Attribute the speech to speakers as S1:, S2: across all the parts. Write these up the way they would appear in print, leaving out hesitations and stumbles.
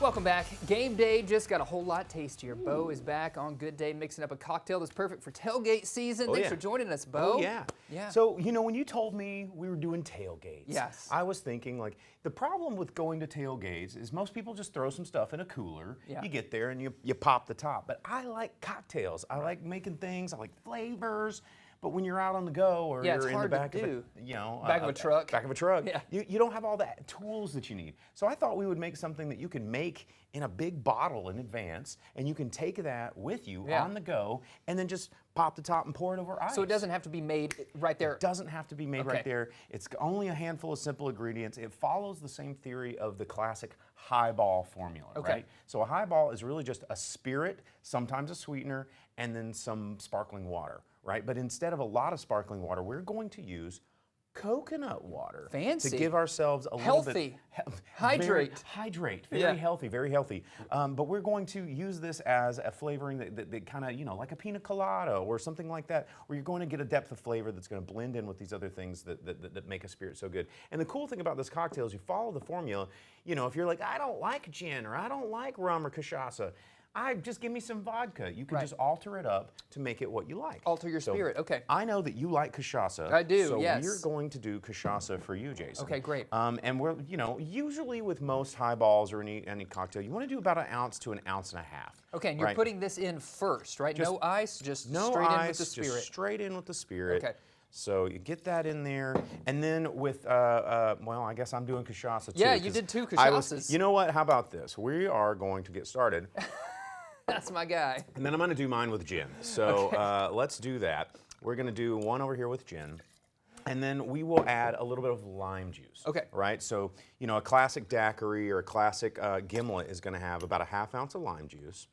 S1: Welcome back. Game day just got a whole lot tastier. Bo is back on Good Day mixing up a cocktail that's perfect for tailgate season. Thanks for joining us, Bo.
S2: Oh, yeah.
S1: Yeah.
S2: So, you know, when you told me we were doing tailgates,
S1: yes,
S2: I was thinking, like, the problem with going to tailgates is most people just throw some stuff in a cooler.
S1: Yeah.
S2: You get there and you pop the top. But I like cocktails. I like making things. I like flavors. But when you're out on the go or you're in the back of a truck,
S1: yeah,
S2: you don't have all the tools that you need. So I thought we would make something that you can make in a big bottle in advance, and you can take that with you on the go, and then just pop the top and pour it over ice.
S1: So it doesn't have to be made right there?
S2: It doesn't have to be made right there. It's only a handful of simple ingredients. It follows the same theory of the classic highball formula, right? So a highball is really just a spirit, sometimes a sweetener, and then some sparkling water, right? But instead of a lot of sparkling water, we're going to use coconut water.
S1: Fancy.
S2: To give ourselves a little bit...
S1: Hydrate.
S2: Very healthy, very healthy. But we're going to use this as a flavoring that kind of, you know, like a pina colada or something like that, where you're going to get a depth of flavor that's going to blend in with these other things that make a spirit so good. And the cool thing about this cocktail is you follow the formula. You know, if you're like, I don't like gin or I don't like rum or cachaça, just give me some vodka. You can just alter it up to make it what you like.
S1: Alter your spirit, okay.
S2: I know that you like cachaça.
S1: I do,
S2: so
S1: yes.
S2: we're going to do cachaça for you, Jason.
S1: Okay, great.
S2: And we're, you know, usually with most highballs or any cocktail, you want to do about 1 ounce to 1.5 ounces.
S1: Okay, and you're putting this in first, right? No ice, just straight in with the spirit.
S2: Just straight in with the spirit.
S1: Okay.
S2: So you get that in there, and then with, well, I guess I'm doing cachaça too.
S1: Yeah, you did 2 cachaças.
S2: You know what? How about this? We are going to get started.
S1: That's my guy.
S2: And then I'm going to do mine with gin. So let's do that. We're going to do one over here with gin. And then we will add a little bit of lime juice.
S1: Okay.
S2: Right? So, you know, a classic daiquiri or a classic gimlet is going to have about 1/2 ounce of lime juice.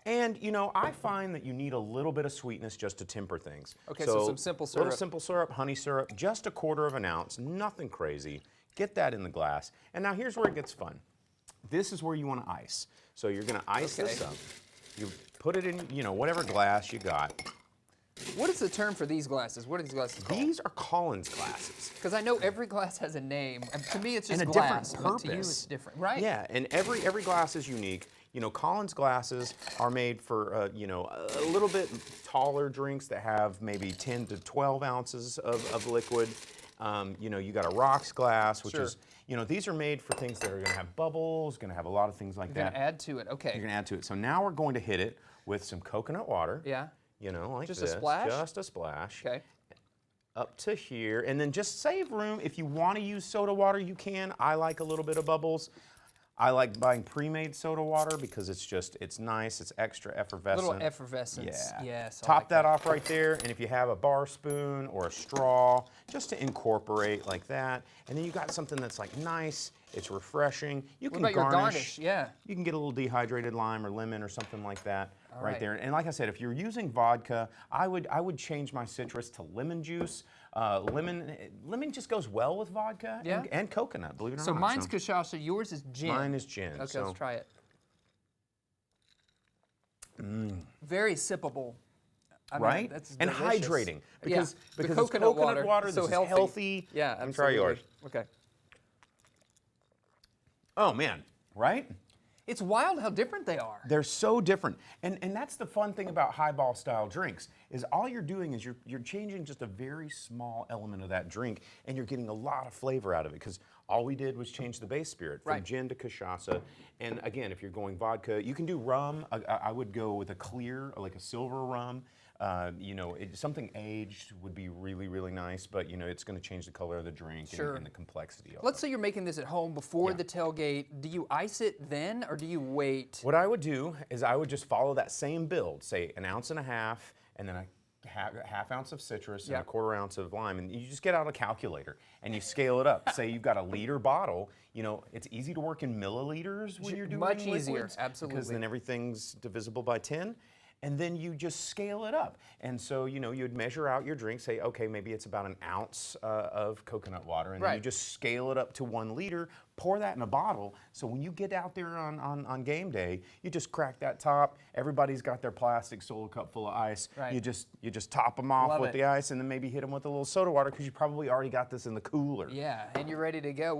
S2: And, you know, I find that you need a little bit of sweetness just to temper things.
S1: Okay, so some simple syrup.
S2: A little simple syrup, honey syrup, just 1/4 ounce, nothing crazy. Get that in the glass. And now here's where it gets fun. This is where you want to ice. So you're going to ice this up. You put it in, you know, whatever glass you got.
S1: What is the term for these glasses? What are these glasses called?
S2: These are Collins glasses.
S1: Because I know every glass has a name. And to me, it's just
S2: and a
S1: glass.
S2: different purpose.
S1: But to you, it's different, right?
S2: Yeah, and every glass is unique. You know, Collins glasses are made for, you know, a little bit taller drinks that have maybe 10 to 12 ounces of liquid. You know, you got a rocks glass, which is, you know, these are made for things that are going to have bubbles, going to have a lot of things like that.
S1: You're going to add to it, okay.
S2: You're going to add to it. So now we're going to hit it with some coconut water.
S1: Yeah.
S2: You know, like
S1: just
S2: this.
S1: Just a splash?
S2: Just a splash.
S1: Okay.
S2: Up to here, and then just save room. If you want to use soda water, you can. I like a little bit of bubbles. I like buying pre-made soda water because it's nice, it's extra effervescent.
S1: A little effervescence.
S2: Yeah.
S1: Yes.
S2: Top that off right there, and if you have a bar spoon or a straw, just to incorporate like that. And then you got something that's like nice, it's refreshing. You can
S1: garnish. Your garnish? Yeah.
S2: You can get a little dehydrated lime or lemon or something like that
S1: right
S2: there. And like I said, if you're using vodka, I would change my citrus to lemon juice. Lemon just goes well with vodka and coconut, believe it or not.
S1: So mine's cachaça, yours is gin.
S2: Mine is gin.
S1: Okay, let's try it. Very sippable.
S2: Right?
S1: That's
S2: and
S1: delicious.
S2: hydrating. Because
S1: the
S2: coconut water
S1: is so
S2: this
S1: healthy.
S2: Is healthy.
S1: Yeah,
S2: absolutely.
S1: Try
S2: yours.
S1: Okay.
S2: Oh, man. Right?
S1: It's wild how different they are.
S2: They're so different. And that's the fun thing about highball style drinks is all you're doing is you're changing just a very small element of that drink and you're getting a lot of flavor out of it because all we did was change the base spirit from gin to cachaça. And again, if you're going vodka, you can do rum. I would go with a clear, like a silver rum. You know, something aged would be really, really nice, but you know, it's going to change the color of the drink and the complexity of it.
S1: Let's say you're making this at home before the tailgate. Do you ice it then, or do you wait?
S2: What I would do is I would just follow that same build, say 1.5 ounces, and then a half ounce of citrus and 1/4 ounce of lime, and you just get out a calculator and you scale it up. Say you've got a liter bottle, you know, it's easy to work in milliliters when you're doing
S1: much
S2: liquids,
S1: easier, absolutely,
S2: because then everything's divisible by 10. And then you just scale it up. And so, you know, you'd measure out your drink, say, okay, maybe it's about 1 ounce of coconut water, and then you just scale it up to 1 liter, pour that in a bottle. So when you get out there on game day, you just crack that top. Everybody's got their plastic Solo cup full of ice. You just top them off with the ice, and then maybe hit them with a little soda water because you probably already got this in the cooler.
S1: Yeah, and you're ready to go.